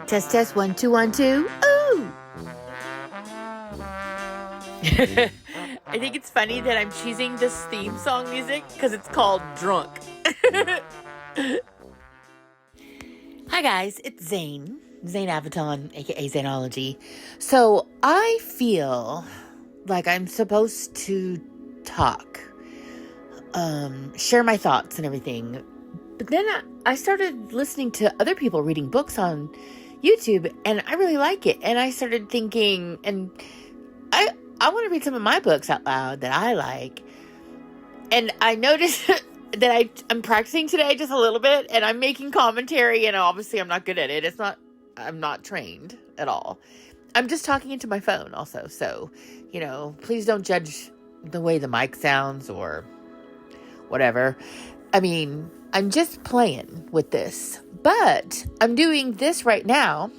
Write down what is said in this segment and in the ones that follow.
Test, test, 1, 2, 1, 2. Ooh! I think it's funny that I'm choosing this theme song music because it's called Drunk. Hi guys, it's Zane Avaton, aka Zanology. So I feel like I'm supposed to talk, share my thoughts and everything. But then I started listening to other people reading books on YouTube, and I really like it. And I started thinking, and I want to read some of my books out loud that I like. And I noticed that I'm practicing today just a little bit, and I'm making commentary, and obviously I'm not good at it. I'm not trained at all. I'm just talking into my phone also. So, please don't judge the way the mic sounds or whatever. I mean, I'm just playing with this. But I'm doing this right now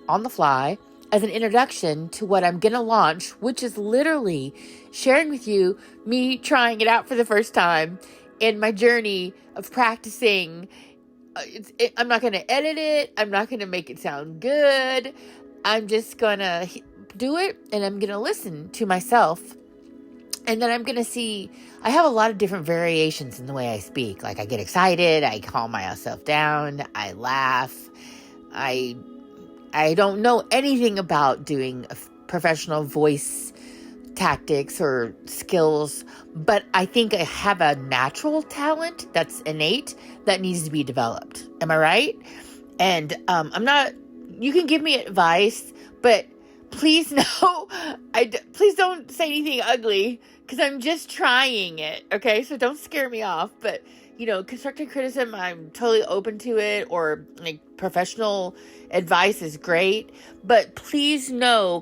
on the fly as an introduction to what I'm going to launch, which is literally sharing with you me trying it out for the first time in my journey of practicing. I'm not going to edit it. I'm not going to make it sound good. I'm just going to do it, and I'm going to listen to myself. And then I'm going to see, I have a lot of different variations in the way I speak. Like I get excited, I calm myself down, I laugh. I don't know anything about doing professional voice tactics or skills, but I think I have a natural talent that's innate that needs to be developed. Am I right? And you can give me advice, but please please don't say anything ugly, because I'm just trying it, okay? So don't scare me off, but, constructive criticism, I'm totally open to it, or, professional advice is great, but please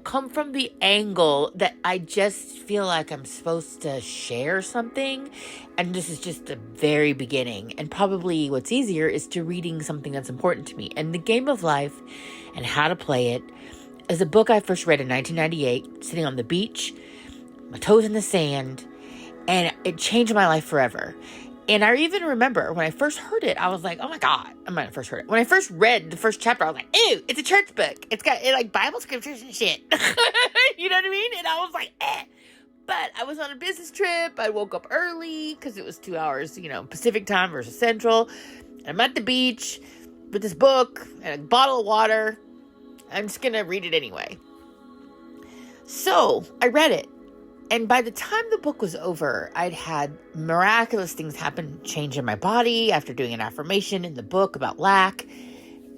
come from the angle that I just feel like I'm supposed to share something, and this is just the very beginning, and probably what's easier is to reading something that's important to me, and The Game of Life and How to Play It is a book I first read in 1998, sitting on the beach, my toes in the sand, and it changed my life forever. And I even remember when I first heard it, I was like, oh my God. When I first read the first chapter, I was like, ew, it's a church book. It's got Bible scriptures and shit. You know what I mean? And I was like, eh. But I was on a business trip. I woke up early because it was 2 hours, Pacific time versus Central. And I'm at the beach with this book and a bottle of water. I'm just going to read it anyway. So I read it. And by the time the book was over, I'd had miraculous things happen, change in my body after doing an affirmation in the book about lack.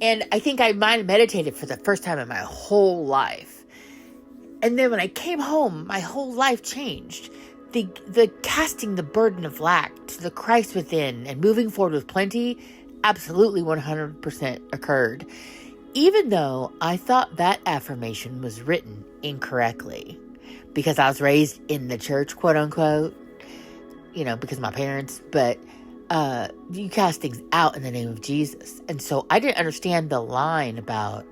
And I think I might have meditated for the first time in my whole life. And then when I came home, my whole life changed. The casting the burden of lack to the Christ within and moving forward with plenty absolutely 100% occurred. Even though I thought that affirmation was written incorrectly. Because I was raised in the church, quote unquote, because of my parents, but you cast things out in the name of Jesus. And so I didn't understand the line about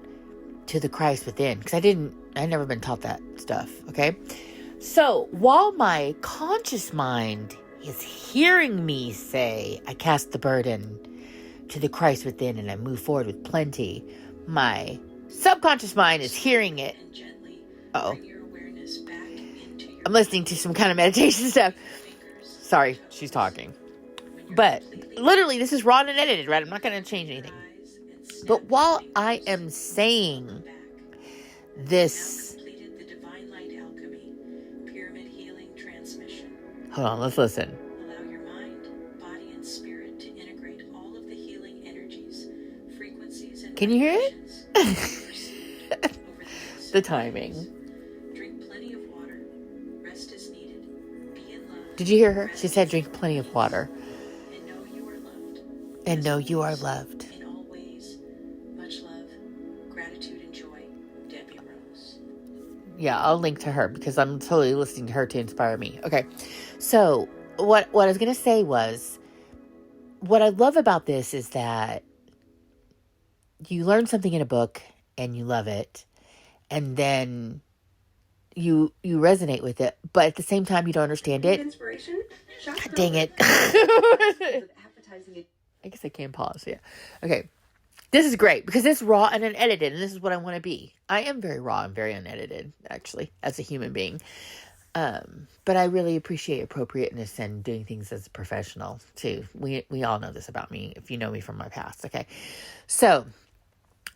to the Christ within, because I'd never been taught that stuff, okay? So while my conscious mind is hearing me say, I cast the burden to the Christ within and I move forward with plenty, my subconscious mind is hearing it. Uh-oh. I'm listening to some kind of meditation stuff. Sorry, she's talking. But literally, this is raw and edited, right? I'm not going to change anything. But while I am saying this... Hold on, let's listen. Allow your mind, body, and spirit to integrate all of the healing energies, frequencies, and... Can you hear it? The timing. Did you hear her? She said, drink plenty of water. And know you are loved. And know you are loved. In all ways, much love, gratitude, and joy, Debbie Rose. Yeah, I'll link to her because I'm totally listening to her to inspire me. Okay, so what I was going to say was, what I love about this is that you learn something in a book and you love it. And then... You resonate with it, but at the same time, you don't understand it. Inspiration? God dang it. I guess I can pause. Yeah. Okay. This is great because it's raw and unedited, and this is what I want to be. I am very raw and very unedited, actually, as a human being. But I really appreciate appropriateness and doing things as a professional too. We all know this about me if you know me from my past. Okay. So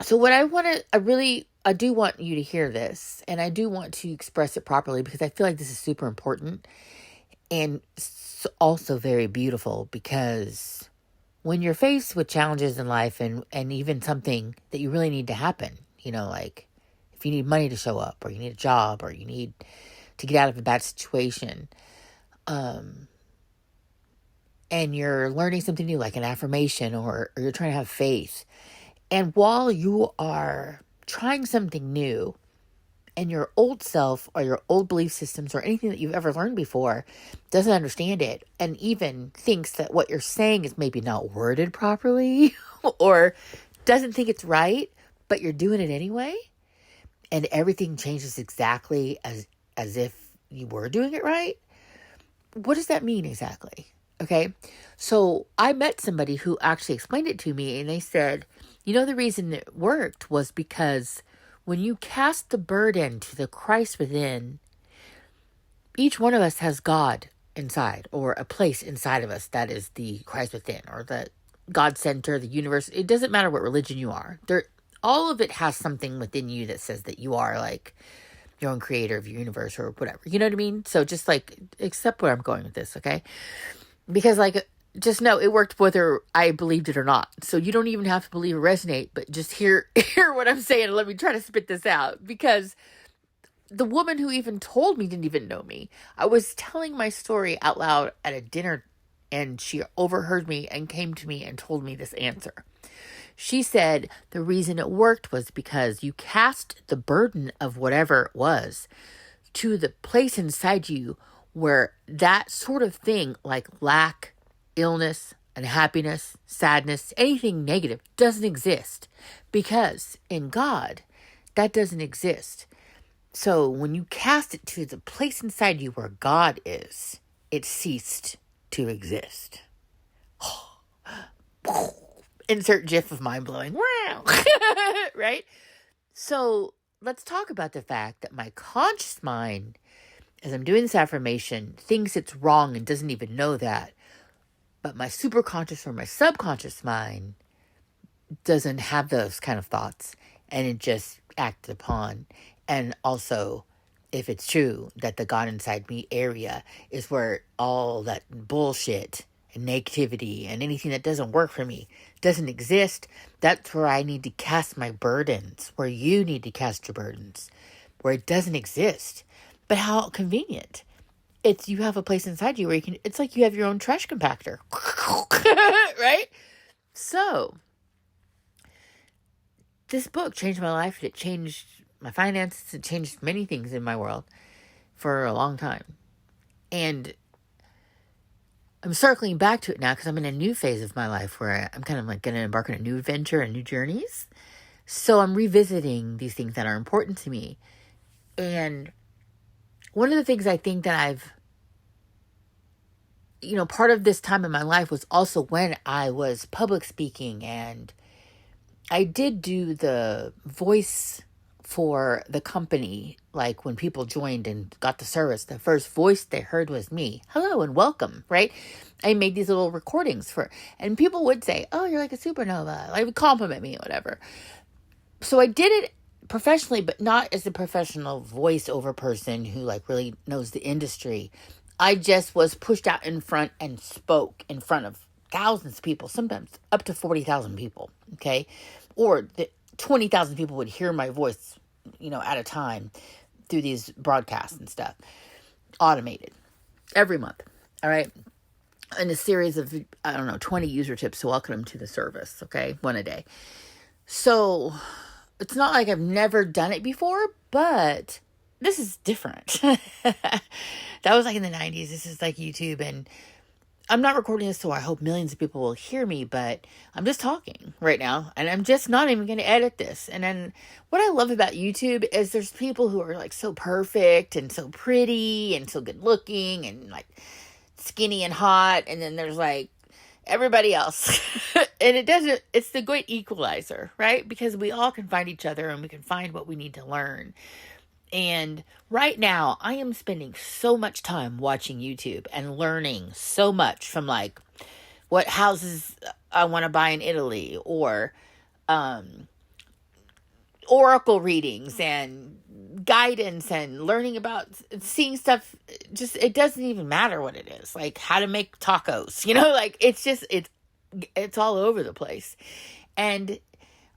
what I do want you to hear this, and I do want to express it properly because I feel like this is super important and also very beautiful, because when you're faced with challenges in life and even something that you really need to happen, like if you need money to show up, or you need a job, or you need to get out of a bad situation, and you're learning something new, like an affirmation, or you're trying to have faith. And while you are trying something new, and your old self or your old belief systems or anything that you've ever learned before doesn't understand it, and even thinks that what you're saying is maybe not worded properly or doesn't think it's right, but you're doing it anyway, and everything changes exactly as if you were doing it right. What does that mean exactly? Okay. So I met somebody who actually explained it to me, and they said, the reason it worked was because when you cast the burden to the Christ within, each one of us has God inside, or a place inside of us that is the Christ within, or the God center, the universe. It doesn't matter what religion you are. All of it has something within you that says that you are like your own creator of your universe or whatever. You know what I mean? So just like accept where I'm going with this, okay? Because just know it worked whether I believed it or not. So you don't even have to believe or resonate, but just hear what I'm saying and let me try to spit this out. Because the woman who even told me didn't even know me. I was telling my story out loud at a dinner, and she overheard me and came to me and told me this answer. She said the reason it worked was because you cast the burden of whatever it was to the place inside you where that sort of thing, like lack, illness, unhappiness, sadness, anything negative doesn't exist, because in God, that doesn't exist. So when you cast it to the place inside you where God is, it ceased to exist. Insert gif of mind blowing. Wow. Right? So let's talk about the fact that my conscious mind, as I'm doing this affirmation, thinks it's wrong and doesn't even know that. But my superconscious or my subconscious mind doesn't have those kind of thoughts, and it just acts upon. And also, if it's true that the God inside me area is where all that bullshit and negativity and anything that doesn't work for me doesn't exist, that's where I need to cast my burdens, where you need to cast your burdens, where it doesn't exist. But how convenient. You have a place inside you where it's like you have your own trash compactor. Right? So, this book changed my life. It changed my finances. It changed many things in my world for a long time. And I'm circling back to it now because I'm in a new phase of my life where I'm kind of like going to embark on a new adventure and new journeys. So I'm revisiting these things that are important to me. And one of the things I think that I've, part of this time in my life was also when I was public speaking, and I did do the voice for the company. Like when people joined and got the service, the first voice they heard was me. Hello and welcome, right? I made these little recordings and people would say, oh, you're like a supernova. Like, would compliment me or whatever. So I did it professionally, but not as a professional voiceover person who really knows the industry. I just was pushed out in front and spoke in front of thousands of people, sometimes up to 40,000 people, okay? Or 20,000 people would hear my voice, at a time through these broadcasts and stuff, automated every month, all right? And a series of, 20 user tips to welcome them to the service, okay? One a day. So it's not like I've never done it before, but this is different. That was in the 90s. This is YouTube, and I'm not recording this so I hope millions of people will hear me, but I'm just talking right now, and I'm just not even going to edit this. And then what I love about YouTube is there's people who are so perfect and so pretty and so good looking and skinny and hot, and then there's everybody else. And it's the great equalizer, right? Because we all can find each other and we can find what we need to learn. And right now, I am spending so much time watching YouTube and learning so much from like what houses I want to buy in Italy, or oracle readings and guidance, and learning about seeing stuff. Just, it doesn't even matter what it is, like how to make tacos, like it's all over the place. And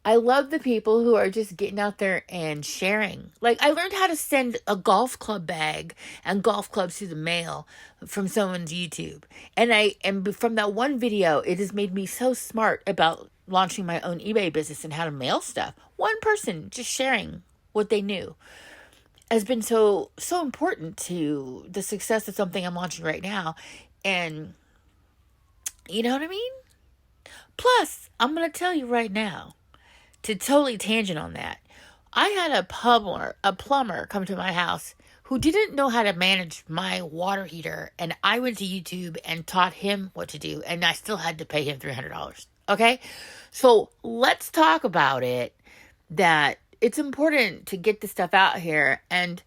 I love the people who are just getting out there and sharing. Like, I learned how to send a golf club bag and golf clubs through the mail from someone's YouTube. And from that one video, it has made me so smart about launching my own eBay business and how to mail stuff. One person just sharing what they knew has been so important to the success of something I'm launching right now. And you know what I mean? Plus, I'm going to tell you right now, to totally tangent on that, I had a plumber come to my house who didn't know how to manage my water heater, and I went to YouTube and taught him what to do, and I still had to pay him $300. Okay? So let's talk about it, that it's important to get this stuff out here and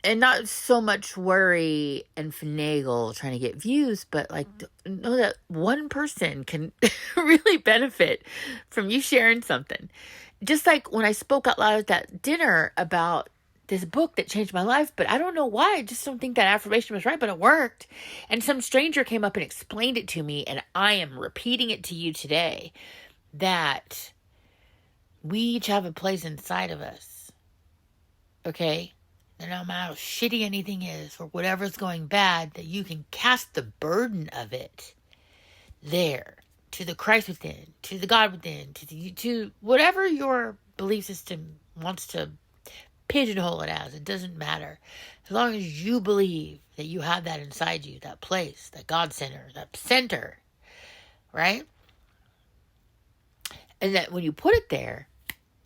not so much worry and finagle trying to get views, but like know that one person can really benefit from you sharing something. Just like when I spoke out loud at that dinner about this book that changed my life, but I don't know why. I just don't think that affirmation was right, but it worked. And some stranger came up and explained it to me, and I am repeating it to you today, that we each have a place inside of us. Okay? And no matter how shitty anything is, or whatever's going bad, that you can cast the burden of it there, to the Christ within, to the God within, to whatever your belief system wants to pigeonhole it as. It doesn't matter. As long as you believe that you have that inside you, that place, that God center, that center, right? And that when you put it there,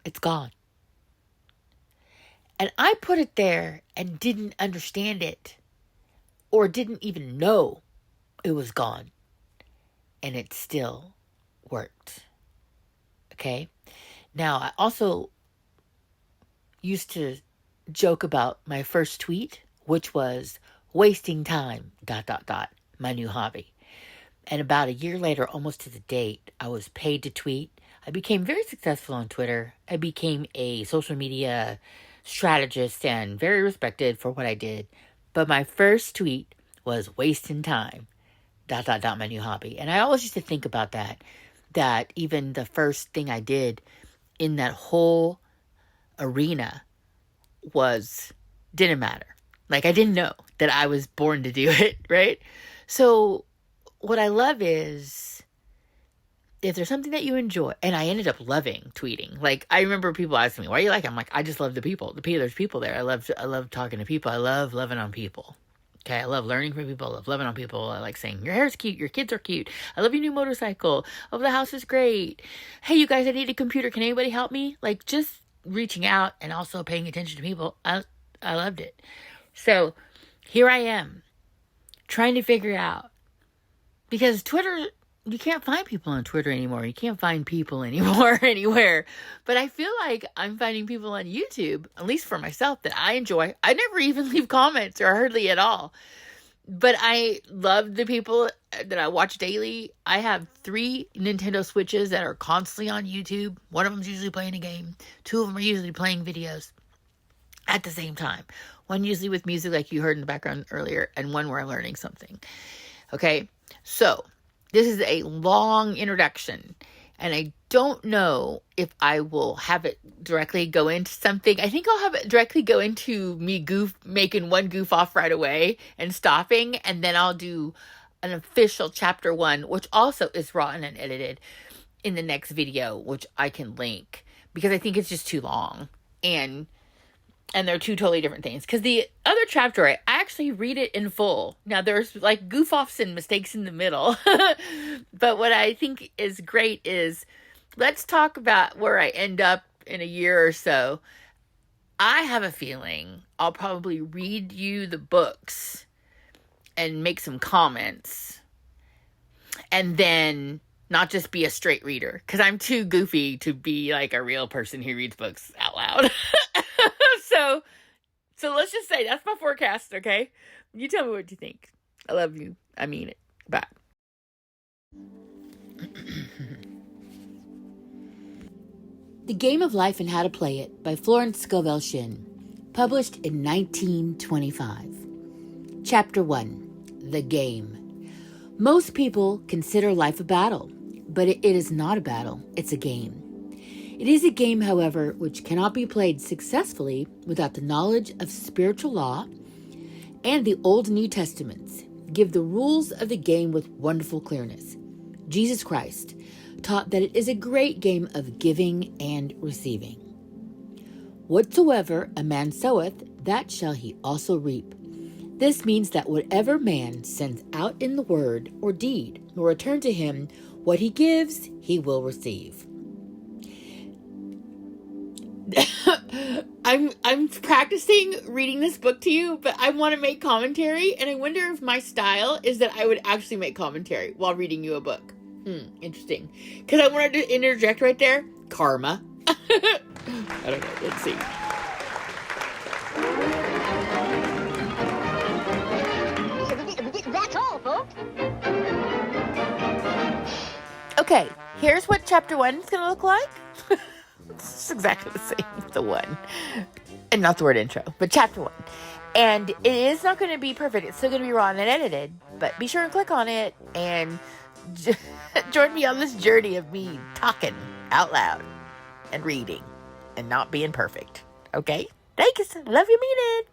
it's gone. And I put it there and didn't understand it, or didn't even know it was gone. And it still worked. Okay? Now, I also used to joke about my first tweet, which was wasting time, ... my new hobby. And about a year later, almost to the date, I was paid to tweet. I became very successful on Twitter. I became a social media strategist and very respected for what I did. But my first tweet was wasting time, ... my new hobby. And I always used to think about that even the first thing I did in that whole arena didn't matter. Like, I didn't know that I was born to do it, right? So what I love is, if there's something that you enjoy, and I ended up loving tweeting. Like, I remember people asking me, why do you like it? I'm like, I just love the people. There's people there. I love talking to people. I love loving on people. Okay, I love learning from people. I love loving on people. I like saying, your hair's cute. Your kids are cute. I love your new motorcycle. Oh, the house is great. Hey, you guys, I need a computer. Can anybody help me? Like, just reaching out and also paying attention to people. I loved it. So here I am, trying to figure out, because Twitter, you can't find people on Twitter anymore. You can't find people anymore anywhere. But I feel like I'm finding people on YouTube, at least for myself, that I enjoy. I never even leave comments, or hardly at all. But I love the people that I watch daily. I have 3 Nintendo Switches that are constantly on YouTube. One of them's usually playing a game. 2 of them are usually playing videos at the same time. One usually with music like you heard in the background earlier, and one where I'm learning something. Okay? So this is a long introduction, and I don't know if I will have it directly go into something. I think I'll have it directly go into me making one goof off right away and stopping, and then I'll do an official chapter 1, which also is raw and unedited, in the next video, which I can link, because I think it's just too long, and they're 2 totally different things. Because the other chapter, I actually read it in full. Now, there's like goof-offs and mistakes in the middle. But what I think is great is, let's talk about where I end up in a year or so. I have a feeling I'll probably read you the books and make some comments. and then not just be a straight reader, because I'm too goofy to be like a real person who reads books out loud. So let's just say that's my forecast, okay? You tell me what you think. I love you. I mean it. Bye. The Game of Life and How to Play It by Florence Scovel Shinn. Published in 1925. Chapter 1. The Game. Most people consider life a battle, but it is not a battle. It's a game. It is a game, however, which cannot be played successfully without the knowledge of spiritual law and the Old and New Testaments give the rules of the game with wonderful clearness. Jesus Christ taught that it is a great game of giving and receiving. Whatsoever a man soweth, that shall he also reap. This means that whatever man sends out in the word or deed will return to him what he gives, he will receive. I'm practicing reading this book to you, but I want to make commentary, and I wonder if my style is that I would actually make commentary while reading you a book. Interesting. Because I wanted to interject right there. Karma. I don't know. Let's see. That's all, folks. Okay, here's what chapter 1 is going to look like. It's exactly the same as the one. And not the word intro, but chapter 1. And it is not going to be perfect. It's still going to be raw and edited. But be sure and click on it and join me on this journey of me talking out loud and reading and not being perfect. Okay? Thank you. Love you, mean it.